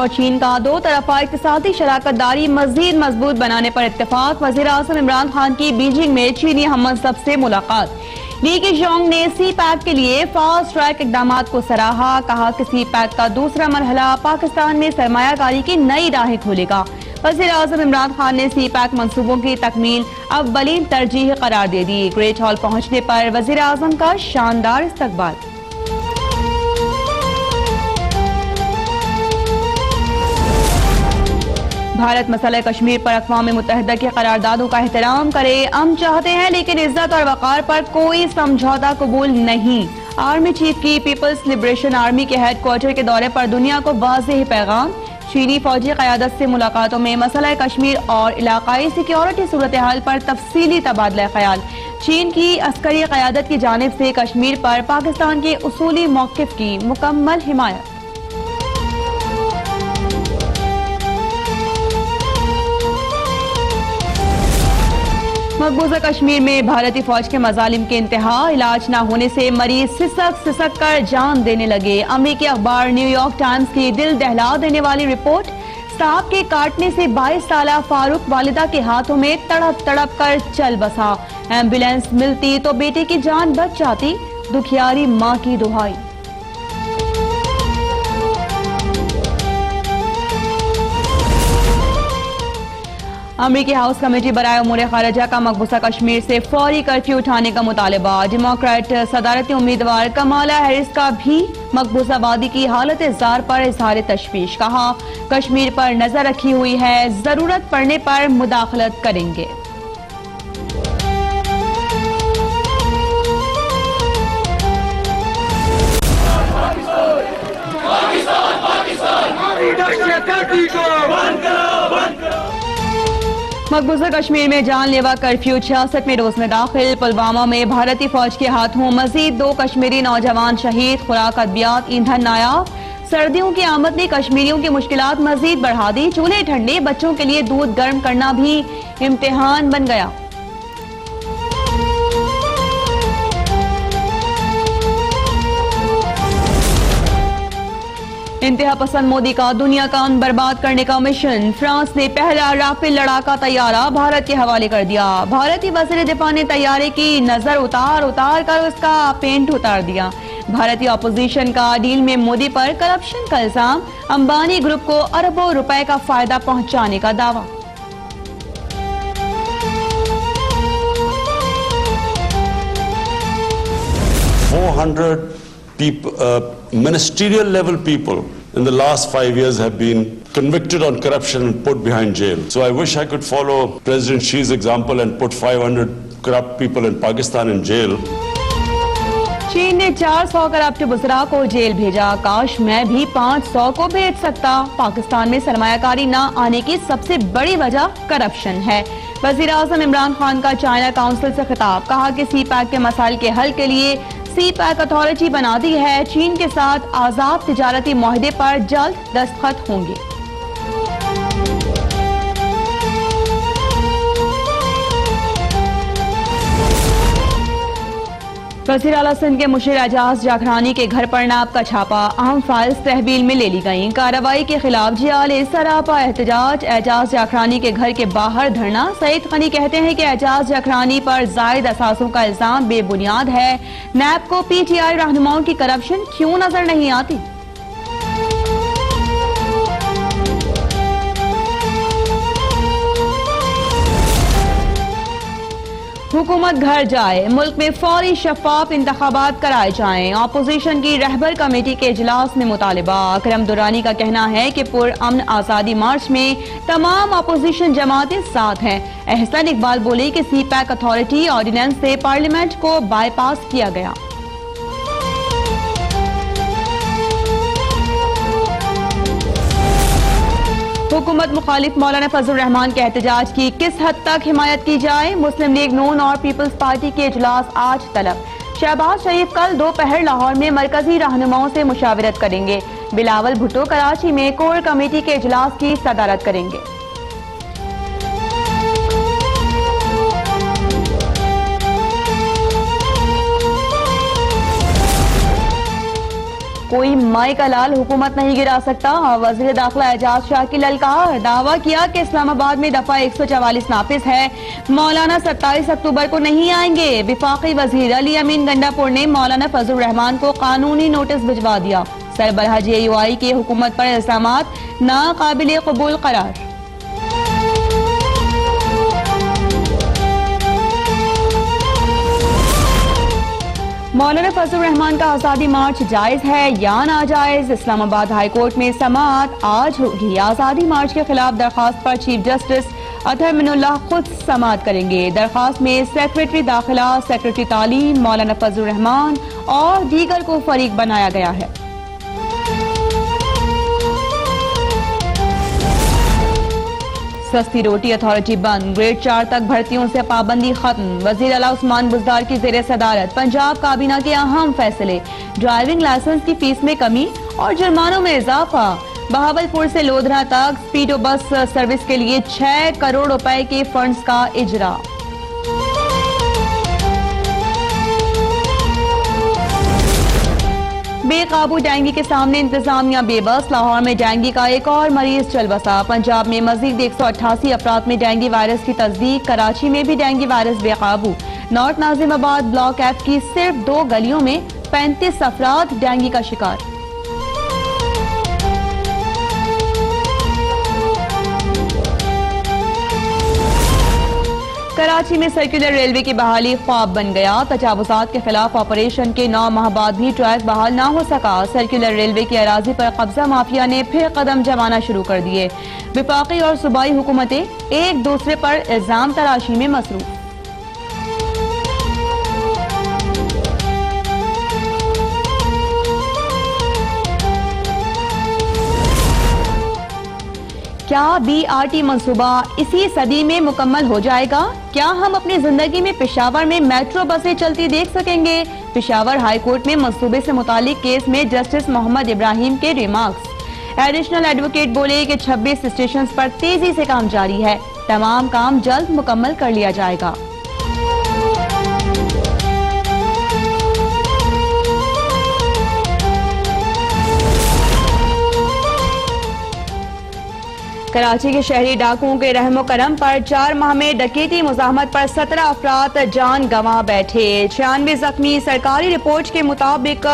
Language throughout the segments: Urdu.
اور چین کا دو طرفہ اقتصادی شراکت داری مزید مضبوط بنانے پر اتفاق۔ وزیر اعظم عمران خان کی بیجنگ میں چینی ہم منصب سے ملاقات۔ لی کیشانگ نے سی پیک کے لیے فاسٹ ٹریک اقدامات کو سراہا، کہا کہ سی پیک کا دوسرا مرحلہ پاکستان میں سرمایہ کاری کی نئی راہیں کھولے گا۔ وزیر اعظم عمران خان نے سی پیک منصوبوں کی تکمیل اولین ترجیح قرار دے دی۔ گریٹ ہال پہنچنے پر وزیر اعظم کا شاندار استقبال۔ بھارت مسئلہ کشمیر پر اقوام متحدہ کی قراردادوں کا احترام کرے، ہم چاہتے ہیں لیکن عزت اور وقار پر کوئی سمجھوتہ قبول نہیں۔ آرمی چیف کی پیپلز لبریشن آرمی کے ہیڈ کوارٹر کے دورے پر دنیا کو واضح پیغام۔ چینی فوجی قیادت سے ملاقاتوں میں مسئلہ کشمیر اور علاقائی سیکیورٹی صورتحال پر تفصیلی تبادلہ خیال۔ چین کی عسکری قیادت کی جانب سے کشمیر پر پاکستان کے اصولی موقف کی مکمل حمایت۔ مقبوضہ کشمیر میں بھارتی فوج کے مظالم کے انتہا، علاج نہ ہونے سے مریض سسک کر جان دینے لگے۔ امریکی اخبار نیو یارک ٹائمز کی دل دہلا دینے والی رپورٹ، سانپ کے کاٹنے سے 22 سالہ فاروق والدہ کے ہاتھوں میں تڑپ تڑپ کر چل بسا۔ ایمبولینس ملتی تو بیٹے کی جان بچ جاتی، دکھیاری ماں کی دہائی۔ امریکی ہاؤس کمیٹی برائے امور خارجہ کا مقبوضہ کشمیر سے فوری کرفیو اٹھانے کا مطالبہ۔ ڈیموکریٹ صدارتی امیدوار کمالا ہیرس کا بھی مقبوضہ وادی کی حالت زار پر اظہار تشویش، کہا کشمیر پر نظر رکھی ہوئی ہے، ضرورت پڑنے پر مداخلت کریں گے۔ مقبوضہ کشمیر میں جان لیوا کرفیو 66ویں روز میں داخل۔ پلوامہ میں بھارتی فوج کے ہاتھوں مزید 2 کشمیری نوجوان شہید، خوراک ادویات ایندھن نایاب۔ سردیوں کی آمد نے کشمیریوں کی مشکلات مزید بڑھا دی، چولہے ٹھنڈے، بچوں کے لیے دودھ گرم کرنا بھی امتحان بن گیا۔ انتہا پسند مودی کا دنیا کا امن برباد کرنے کا مشن۔ فرانس نے پہلا رافیل لڑاکا طیارہ بھارت کے حوالے کر دیا۔ بھارتی وزیر دفاع نے طیارے کی نظر اتار کر اس کا پینٹ اتار دیا۔ بھارتی اپوزیشن کا ڈیل میں مودی پر کرپشن کا الزام، امبانی گروپ کو اربوں روپے کا فائدہ پہنچانے کا دعویٰ۔ Ministerial level people in the last 5 years have been convicted on corruption and put behind jail. So I wish I could follow President Xi's example and put 500 corrupt people in Pakistan in jail. چین نے 400 کرپٹ وزراء کو جیل بھیجا، کاش میں بھی 500 کو بھیج سکتا۔ پاکستان میں سرمایہ کاری نہ آنے کی سب سے بڑی وجہ کرپشن ہے۔ وزیر اعظم عمران خان کا چائنا کونسل سے خطاب، کہا کہ سی پیک کے مسائل کے حل کے لیے سی پیک اتھارٹی بنا دی ہے، چین کے ساتھ آزاد تجارتی معاہدے پر جلد دستخط ہوں گے۔ وزیر اعلیٰ سندھ کے مشیر اعجاز جاکھرانی کے گھر پر نیب کا چھاپا، اہم فائلز تحویل میں لے لی گئیں۔ کارروائی کے خلاف جیالے سراپا احتجاج، اعجاز جاکھرانی کے گھر کے باہر دھرنا۔ سعید غنی کہتے ہیں کہ اعجاز جاکھرانی پر زائد اثاثوں کا الزام بے بنیاد ہے، نیب کو پی ٹی آئی رہنماؤں کی کرپشن کیوں نظر نہیں آتی؟ حکومت گھر جائے، ملک میں فوری شفاف انتخابات کرائے جائیں۔ اپوزیشن کی رہبر کمیٹی کے اجلاس میں مطالبہ، اکرم درانی کا کہنا ہے کہ پرامن آزادی مارچ میں تمام اپوزیشن جماعتیں ساتھ ہیں۔ احسن اقبال بولے کہ سی پیک اتھارٹی آرڈیننس سے پارلیمنٹ کو بائی پاس کیا گیا۔ حکومت مخالف مولانا فضل الرحمان کے احتجاج کی کس حد تک حمایت کی جائے؟ مسلم لیگ نون اور پیپلز پارٹی کے اجلاس آج طلب۔ شہباز شریف کل دوپہر لاہور میں مرکزی رہنماؤں سے مشاورت کریں گے۔ بلاول بھٹو کراچی میں کور کمیٹی کے اجلاس کی صدارت کریں گے۔ کوئی مائی کا لال حکومت نہیں گرا سکتا. وزیر داخلہ اعجاز شاہ کی للکار. دعویٰ کیا کہ اسلام آباد میں دفعہ 144 نافذ ہے, مولانا 27 اکتوبر کو نہیں آئیں گے. وفاقی وزیر علی امین گنڈا پور نے مولانا فضل الرحمان کو قانونی نوٹس بھجوا دیا. سربراہ JUI کی حکومت پر الزامات ناقابل قبول قرار. مولانا فضل الرحمان کا آزادی مارچ جائز ہے یا ناجائز؟ اسلام آباد ہائی کورٹ میں سماعت آج ہوگی. آزادی مارچ کے خلاف درخواست پر چیف جسٹس اطہر من اللہ خود سماعت کریں گے. درخواست میں سیکرٹری داخلہ, سیکرٹری تعلیم مولانا فضل الرحمان اور دیگر کو فریق بنایا گیا ہے. سستی روٹی اتھارٹی بند, گریڈ 4 تک بھرتیوں سے پابندی ختم. وزیر اعلیٰ عثمان بزدار کی زیر صدارت پنجاب کابینہ کے اہم فیصلے. ڈرائیونگ لائسنس کی فیس میں کمی اور جرمانوں میں اضافہ. بہاولپور سے لودھرا تک اسپیڈو بس سروس کے لیے 6 کروڑ روپے کے فنڈز کا اجرا. بے قابو ڈینگی کے سامنے انتظامیہ بے بس. لاہور میں ڈینگی کا ایک اور مریض چل بسا. پنجاب میں مزید 188 افراد میں ڈینگی وائرس کی تصدیق. کراچی میں بھی ڈینگی وائرس بے قابو. نارتھ ناظم آباد بلاک ایف کی صرف 2 گلیوں میں 35 افراد ڈینگی کا شکار. کراچی میں سرکولر ریلوے کی بحالی خواب بن گیا. تجاوزات کے خلاف آپریشن کے 9 ماہ بعد بھی ٹریک بحال نہ ہو سکا. سرکولر ریلوے کی اراضی پر قبضہ مافیا نے پھر قدم جمانا شروع کر دیے. وفاقی اور صوبائی حکومتیں ایک دوسرے پر الزام تراشی میں مصروف. کیا BRT منصوبہ اسی صدی میں مکمل ہو جائے گا؟ کیا ہم اپنی زندگی میں پشاور میں میٹرو بسیں چلتی دیکھ سکیں گے؟ پشاور ہائی کورٹ میں منصوبے سے متعلق کیس میں جسٹس محمد ابراہیم کے ریمارکس. ایڈیشنل ایڈوکیٹ بولے کہ 26 اسٹیشنز پر تیزی سے کام جاری ہے. تمام کام جلد مکمل کر لیا جائے گا. کراچی کے شہری ڈاکوؤں کے رحم و کرم پر 4 ماہ میں ڈکیتی مزاحمت پر 17 افراد جان گنوا بیٹھے. 96 زخمی. سرکاری رپورٹ کے مطابق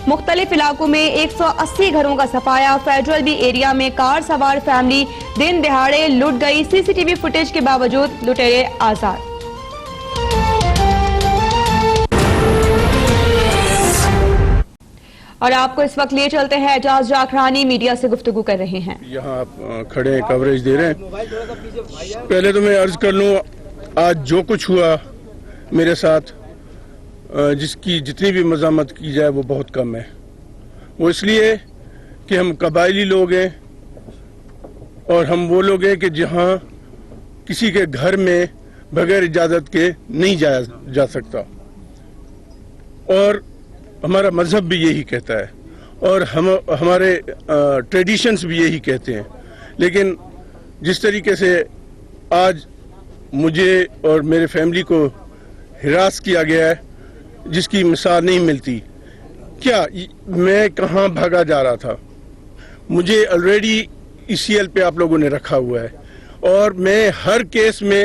مختلف علاقوں میں 180 گھروں کا صفایا. فیڈرل بی ایریا میں کار سوار فیملی دن دہاڑے لٹ گئی. CCTV فوٹیج کے باوجود لٹیرے آزاد. اور آپ کو اس وقت لے چلتے ہیں اعجاز جاکرانی میڈیا سے گفتگو کر رہے ہیں. یہاں آپ کھڑے ہیں, کوریج دے رہے ہیں. پہلے تو میں عرض کر لوں, آج جو کچھ ہوا میرے ساتھ, جس کی جتنی بھی مزاحمت کی جائے وہ بہت کم ہے. وہ اس لیے کہ ہم قبائلی لوگ ہیں اور ہم وہ لوگ ہیں کہ جہاں کسی کے گھر میں بغیر اجازت کے نہیں جایا جا سکتا, اور ہمارا مذہب بھی یہی کہتا ہے اور ہمارے ٹریڈیشنز بھی یہی کہتے ہیں. لیکن جس طریقے سے آج مجھے اور میرے فیملی کو ہراس کیا گیا ہے, جس کی مثال نہیں ملتی. کیا میں کہاں بھاگا جا رہا تھا؟ مجھے آلریڈی ECL پہ آپ لوگوں نے رکھا ہوا ہے, اور میں ہر کیس میں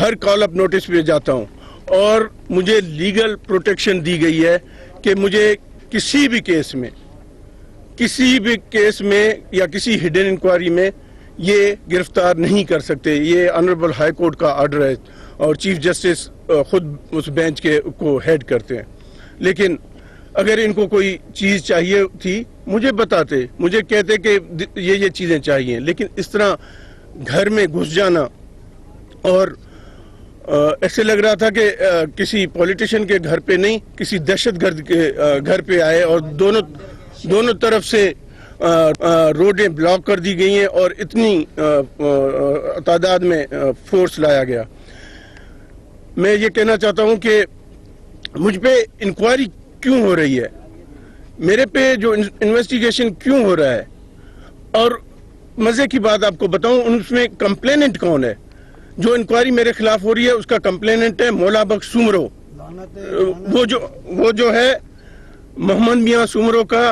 ہر کال اپ نوٹس پہ جاتا ہوں, اور مجھے لیگل پروٹیکشن دی گئی ہے کہ مجھے کسی بھی کیس میں یا کسی ہڈن انکوائری میں یہ گرفتار نہیں کر سکتے. یہ آنریبل ہائی کورٹ کا آرڈر ہے, اور چیف جسٹس خود اس بینچ کو ہیڈ کرتے ہیں. لیکن اگر ان کو کوئی چیز چاہیے تھی مجھے بتاتے, مجھے کہتے کہ یہ چیزیں چاہیے. لیکن اس طرح گھر میں گھس جانا, اور ایسے لگ رہا تھا کہ کسی پولیٹیشین کے گھر پہ نہیں, کسی دہشت گرد کے گھر پہ آئے, اور دونوں طرف سے روڈیں بلاک کر دی گئی ہیں اور اتنی تعداد میں فورس لایا گیا. میں یہ کہنا چاہتا ہوں کہ مجھ پہ انکوائری کیوں ہو رہی ہے, میرے پہ جو انویسٹیگیشن کیوں ہو رہا ہے, اور مزے کی بات آپ کو بتاؤں, اس میں کمپلیننٹ کون ہے؟ جو انکوائری میرے خلاف ہو رہی ہے اس کا کمپلیننٹ ہے مولا بخش سومرو. وہ جو ہے محمد میاں سومرو کا